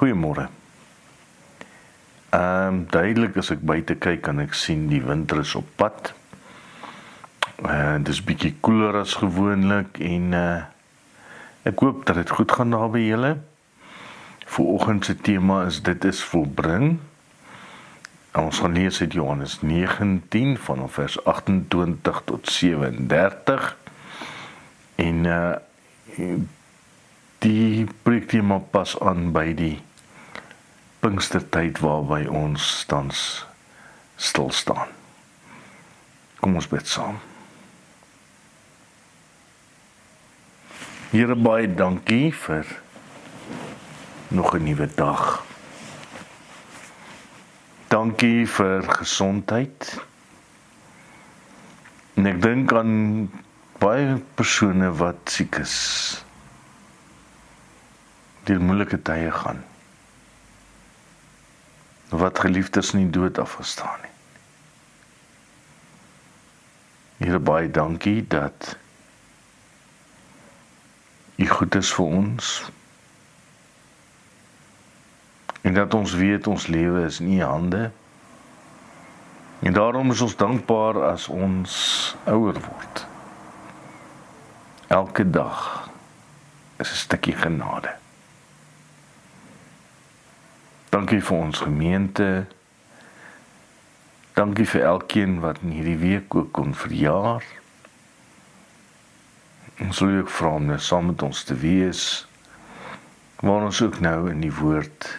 Goeiemôre. Duidelik as ek buite kyk, kan ek sien die winter is op pad. Dis bietjie koeler as gewoonlik en ek hoop dat dit goed gaan daar by julle. Vanoggend se tema is dit is volbring. Ons gaan lees uit Johannes 19 vanaf vers 28 tot 37. En die preektema pas aan by die Pinkstertyd waarby ons tans stil staan. Kom ons bid saam. Here, baie dankie vir nog 'n nuwe dag. Dankie vir gesondheid. En ek dink aan baie persone wat siek is, deur moeilike tye gaan, wat geliefdes nie dood afgestaan nie. Here, baie dankie dat U goed is vir ons, en dat ons weet ons lewe is in U hande, en daarom is ons dankbaar as ons ouer word. Elke dag is 'n stukkie genade. Dankie vir ons gemeente, dankie vir elkeen wat in hierdie week ook kon verjaar. Ons wil ook vra om saam met ons te wees, waar ons ook nou in die woord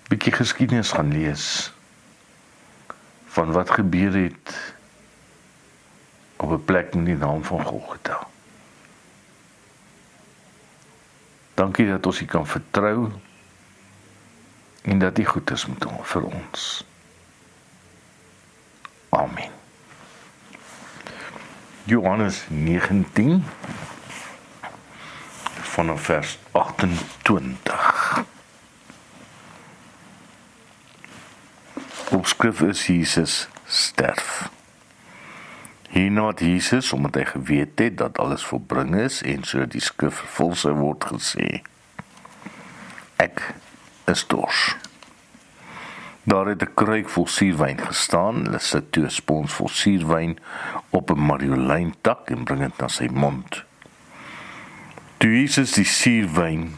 bietjie geskiedenis gaan lees, van wat gebeur het op 'n plek met die naam van Golgotha. Dankie dat ons U kan vertrou, en dat U goed is vir ons. Amen. Johannes 19 vanaf vers 28. Opskrif is Jesus sterf. Hierna het Jesus, omdat hy geweet het dat alles volbring is en sodat die skrif vervul sou word, gesê: Ek is dors. Daar het 'n kruik vol suurwyn gestaan. Hulle sit toe 'n spons vol suurwyn op 'n marjolein-tak en bring dit na sy mond. Toe Jesus die suurwyn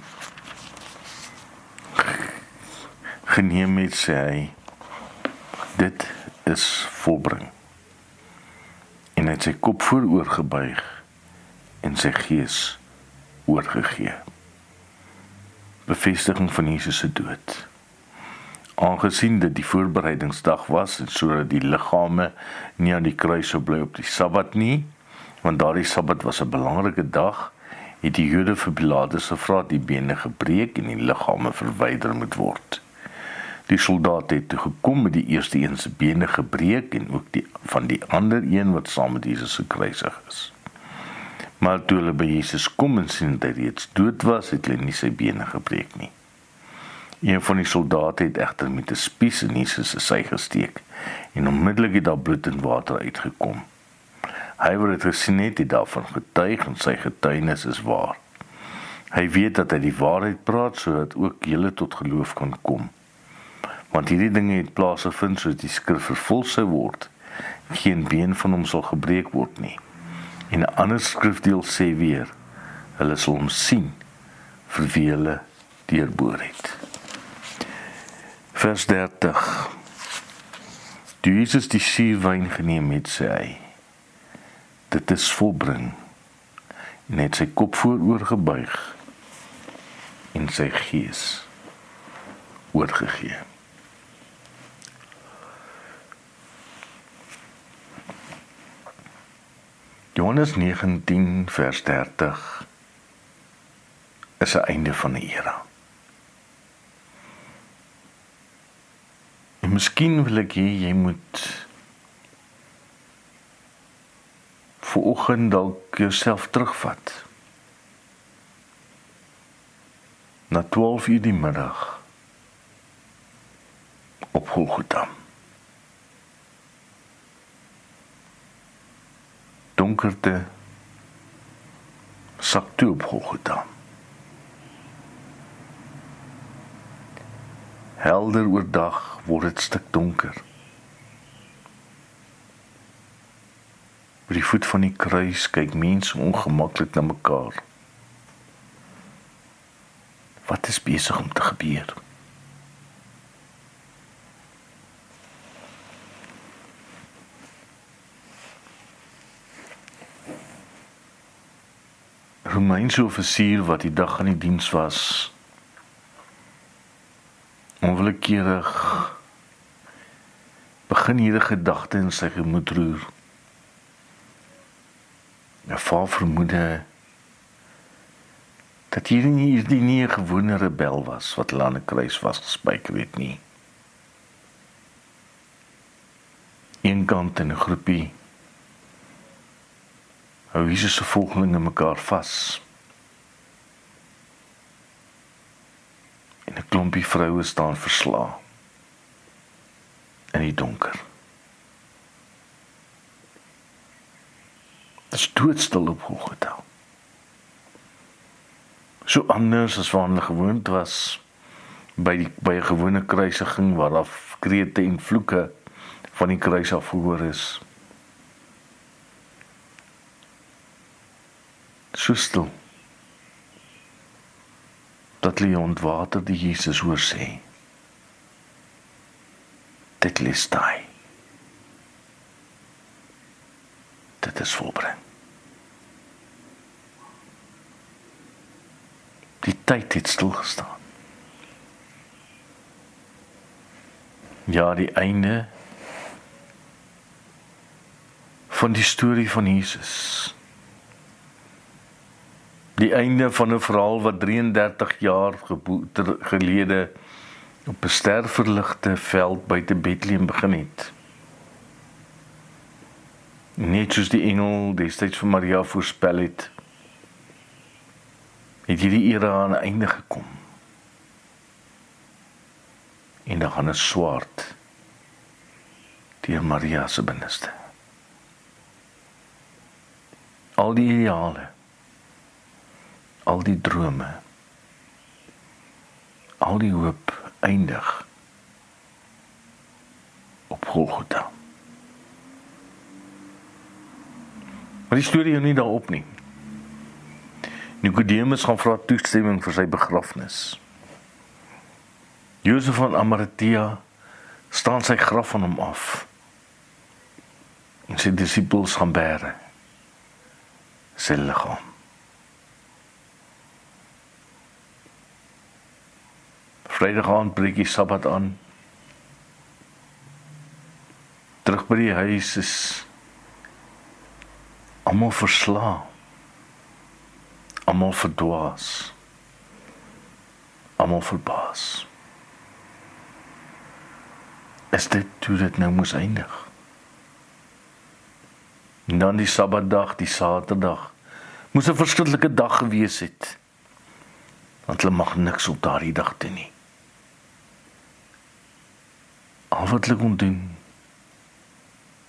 geneem het, sê hy: Dit is volbring. En hy het sy kop vooroor gebuig en sy gees oorgegee. Bevestiging van Jesus se dood. Aangesien dit die voorbereidingsdag was en sodat die liggame nie aan die kruis sou bly op die Sabbat nie, want daardie Sabbat was 'n belangrike dag, het die Jode vir Pilatus gevra dat die bene gebreek en die liggame verwyder moet word. Die soldate het toe gekom met die eerste een se bene gebreek en ook die van die ander een wat saam met Jesus gekruisig is. Maar toe hulle by Jesus kom en sien dat hy reeds dood was, het hulle nie sy bene gebreek nie. Een van die soldate het egter met 'n spies in Jesus se sy gesteek en onmiddellik het daar bloed en water uitgekom. Hy wat dit gesien het, het daarvan getuig en sy getuienis is waar. Hy weet dat hy die waarheid praat sodat ook julle tot geloof kan kom. Want hierdie dinge het plaasgevind sodat die skrif vervul sou word. Geen been van hom sal gebreek word nie. En 'n ander skrifdeel sê weer: hulle sal hom sien vir wie hulle deurboor het. Vers 30. Toe Jesus die suurwyn geneem het, sê hy: Dit is volbring. En hy het sy kop vooroor gebuig en sy gees oorgegee. Johannes 19 vers 30 is 'n einde van 'n era. En miskien wil ek hê jy moet vanoggend dalk jouself terugvat na 12:00 die middag op Golgotha. Donkerte sak toe op Golgotha. Helder oordag word dit stik donker. By die voet van die kruis kyk mense ongemaklik na mekaar. Wat is besig om te gebeur? Romeinse offisier wat die dag aan die diens was, onwillekeurig begin hierdie gedagte in sy gemoed roer. 'n vaal vermoede dat hierdie nie 'n gewone rebel was wat hulle aan 'n kruis vasgespijker het nie. Een kant in 'n groepie hou Jesus se volgelinge mekaar vas. En 'n klompie vroue staan versla in die donker. Dit is doodstil op Golgotha. So anders as wat hulle gewoond was by 'n gewone kruisiging waar daar krete en vloeke van die kruis af gehoor is. So stil dat Leon ontwater die Jesus hoor sê, dit lees daai. Dit is volbring. Die tyd het stilgestaan. Ja, die einde van die storie van Jesus. Die einde van 'n verhaal wat 33 jaar gelede op 'n sterverligte veld buite Bethlehem begin het. Net soos die engel destyds vir Maria voorspel het hierdie era aan 'n einde gekom. En dan gaan 'n swaard deur Maria se binneste. Al die ideale, al die drome, al die hoop eindig op Golgotha. Maar die storie hou nie daarop nie. Nicodemus gaan vra toestemming vir sy begrafnis. Josef van Arimatea staan sy graf van hom af. En sy disippels gaan bære sy liggaam. Vrydag aand breek die Sabbat aan. Terug by die huis is almal versla, almal verdwaas, almal verbaas. Is dit hoe dit nou moes eindig? En dan die Sabbatdag, die Saterdag, moes 'n verskriklike dag gewees het, want hulle mag niks op daardie dag doen nie. Al wat hulle kon doen,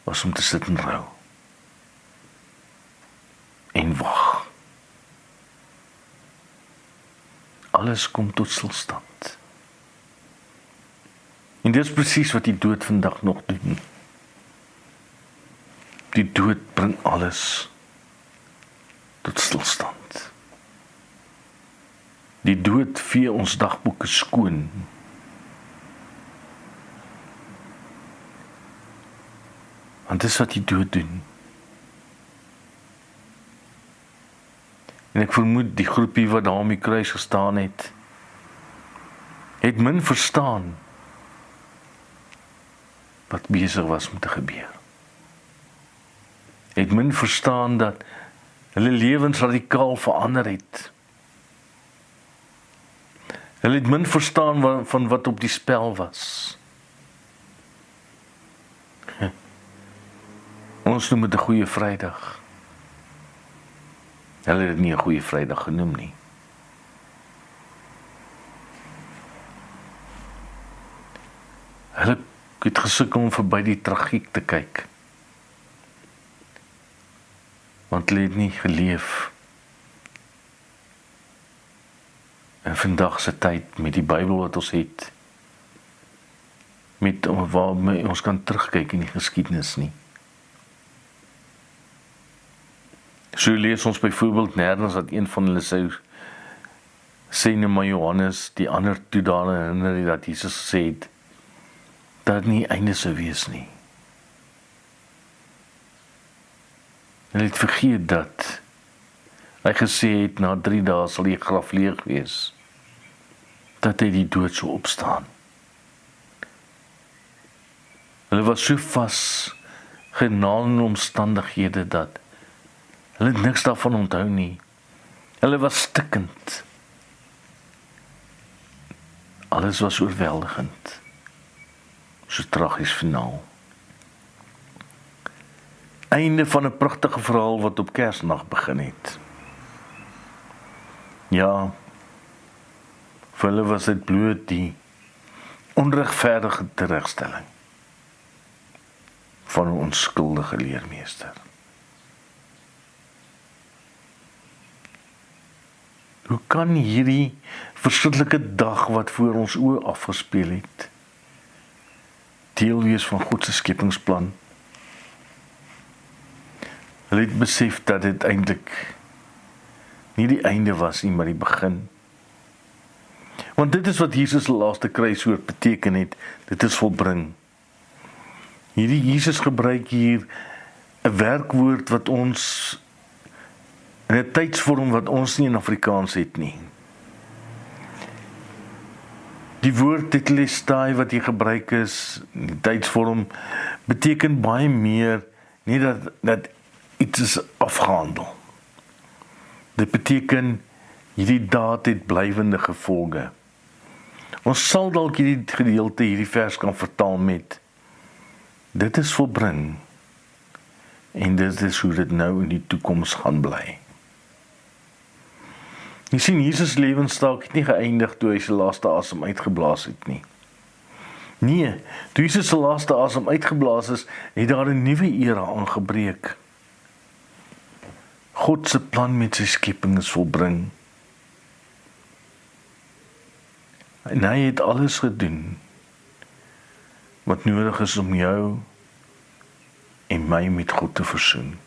was om te sit en rou. En wag. Alles kom tot stilstand. En dit is presies wat die dood vandag nog doen. Die dood bring alles tot stilstand. Die dood vee ons dagboeke skoon. Want dit is wat die dood doen. En ek vermoed die groepie wat daar om die kruis gestaan het min verstaan wat besig was om te gebeur. Het min verstaan dat hulle lewens radikaal verander het. Hulle het min verstaan van wat op die spel was. Ons noem dit 'n goeie Vrydag. Hulle het dit nie 'n goeie Vrydag genoem nie. Hulle het gesukkel om verby die tragiek te kyk. Want hulle het nie geleef in vandag se tyd met die Bybel wat ons het, met waarmee ons kan terugkyk in die geskiedenis nie. So lees ons byvoorbeeld nêrens dat een van hulle sê nou maar Johannes, die ander toe daaraan herinner dat Jesus gesê het, dat het nie einde sou wees nie. Hulle het vergeet dat hy gesê het, na 3 dae sal die graf leeg wees, dat hy die dood sou opstaan. Hulle was so vasgenaal in omstandighede dat hulle het niks daarvan onthou nie. Hulle was stikkend. Alles was oorweldigend. So tragies finaal. Einde van 'n pragtige verhaal wat op Kersnag begin het. Ja, vir hulle was dit bloot die onregverdige teregstelling van 'n onskuldige leermeester. Hoe kan hierdie verskriklike dag wat voor ons oë afgespeel het, deel wees van God se skepingsplan? Hulle het besef dat dit eintlik nie die einde was nie, maar die begin. Want dit is wat Jesus se laaste kruiswoord beteken het, dit is volbring. Hierdie Jesus gebruik hier 'n werkwoord wat ons in 'n tydsvorm wat ons nie in Afrikaans het nie. Die woord tetelestai wat hier gebruik is, in die tydsvorm, beteken baie meer nie dat iets is afgehandel. Dit beteken hierdie daad het blywende gevolge. Ons sal dalk hierdie gedeelte, hierdie vers kan vertaal met dit is volbring en dit is hoe dit nou in die toekoms gaan bly. Jy sien, Jesus lewensstaak het nie geëindig toe hy sy laaste asem uitgeblaas het nie. Nee, toe Jesus sy laaste asem uitgeblaas is, het daar 'n nuwe era aangebreek. God se plan met sy skepping is volbring. En hy het alles gedoen wat nodig is om jou en my met God te versoen.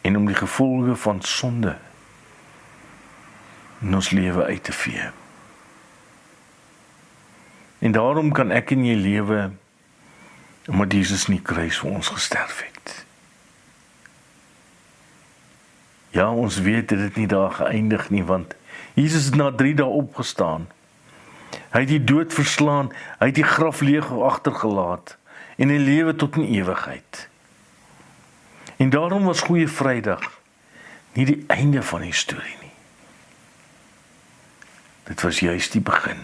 En om die gevolge van sonde in ons lewe uit te vee. En daarom kan ek en jy lewe omdat Jesus nie kruis vir ons gesterf het. Ja, ons weet dit het nie daar geëindig nie, want Jesus het na 3 dae opgestaan. Hy het die dood verslaan, hy het die graf leeg agtergelaat en hy lewe tot in ewigheid. En daarom was Goeie Vrydag nie die einde van die storie nie. Dit was juist die begin.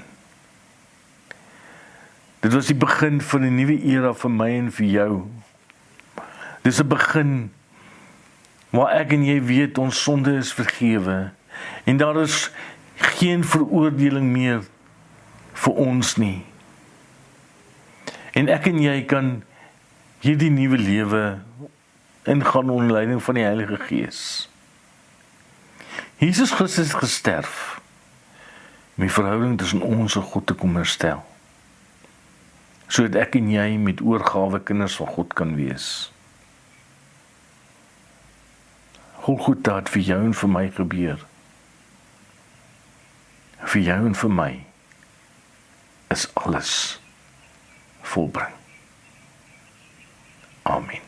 Dit was die begin van 'n nuwe era vir my en vir jou. Dis 'n begin waar ek en jy weet ons sonde is vergewe en daar is geen veroordeling meer vir ons nie. En ek en jy kan hierdie nuwe lewe ingaan onder leiding van die Heilige Gees. Jesus Christus het gesterf om die verhouding tussen ons en God te kom herstel, sodat ek en jy met oorgawe kinders van God kan wees. Golgotha het vir jou en vir my gebeur. Vir jou en vir my is alles volbring. Amen.